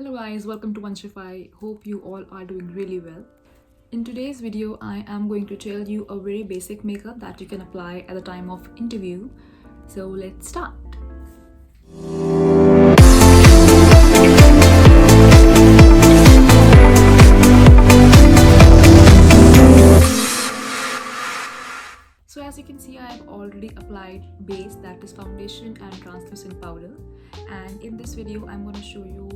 Hello guys, welcome to VANSHIfy. Hope you all are doing really well. In today's video, I am going to tell you a very basic makeup that you can apply at the time of interview. So let's start. So as you can see, I have already applied base, that is foundation and translucent powder. And in this video, I'm going to show you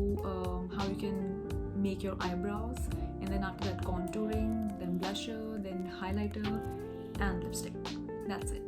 how you can make your eyebrows, and then after that contouring, then blusher, then highlighter and lipstick. That's it.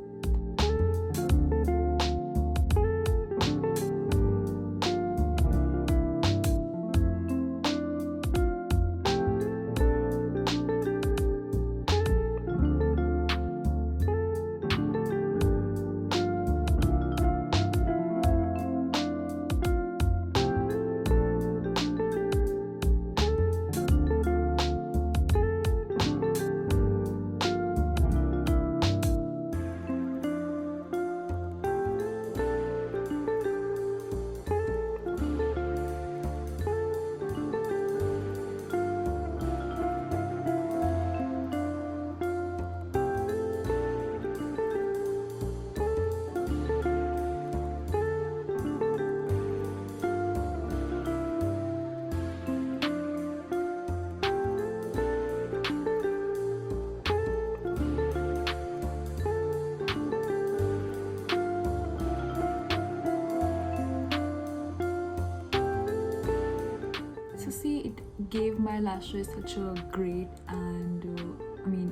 So see, it gave my lashes such a great and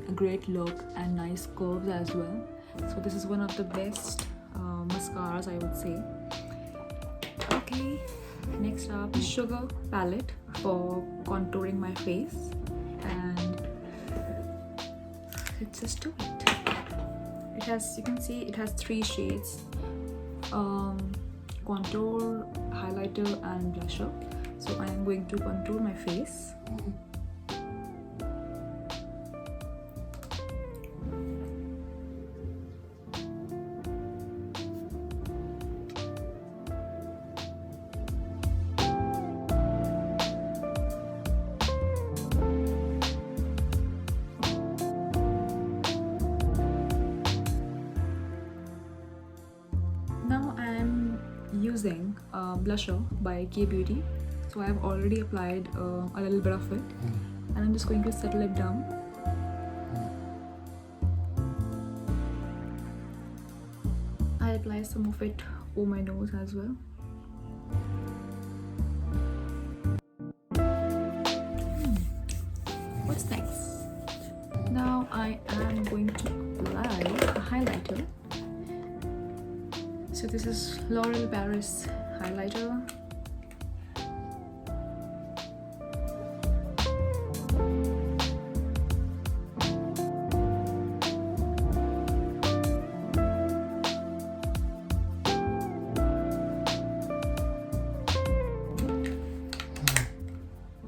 a great look and nice curves as well. So this is one of the best mascaras, I would say. Okay, next up, sugar palette for contouring my face, and let's just do it. It has, you can see, it has 3 shades: contour, highlighter and blusher. So I am going to contour my face. Now I am using blusher by K Beauty. So I have already applied a little bit of it, and I'm just going to settle it down. I apply some of it over my nose as well. What's next? Now I am going to apply a highlighter. So this is L'Oreal Paris highlighter.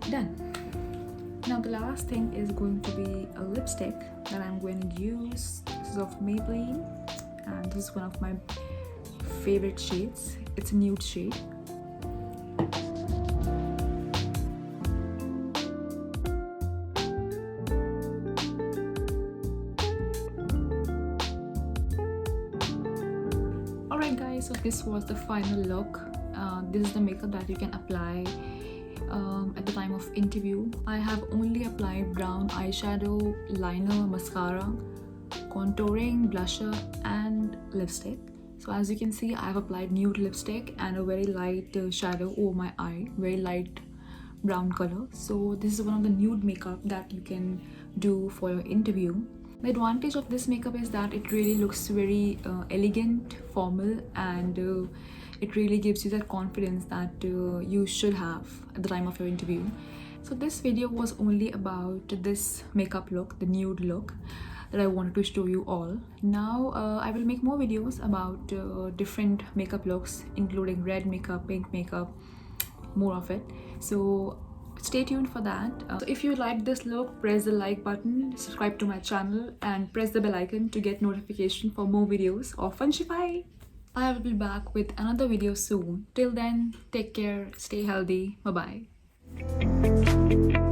Done. Now the last thing is going to be a lipstick that I'm going to use. This is of Maybelline, and this is one of my favorite shades. It's a nude shade. Alright guys, so this was the final look. This is the makeup that you can apply at the time of interview. I have only applied brown eyeshadow, liner, mascara, contouring, blusher and lipstick. So as you can see, I have applied nude lipstick and a very light shadow over my eye, very light brown color. So this is one of the nude makeup that you can do for your interview. The advantage of this makeup is that it really looks very elegant, formal, and it really gives you that confidence that you should have at the time of your interview. So this video was only about this makeup look, the nude look, that I wanted to show you all. Now I will make more videos about different makeup looks, including red makeup, pink makeup, more of it. So stay tuned for that. So if you like this look, press the like button, subscribe to my channel and press the bell icon to get notification for more videos of VANSHIfy. I will be back with another video soon. Till then, take care, stay healthy, bye bye. you.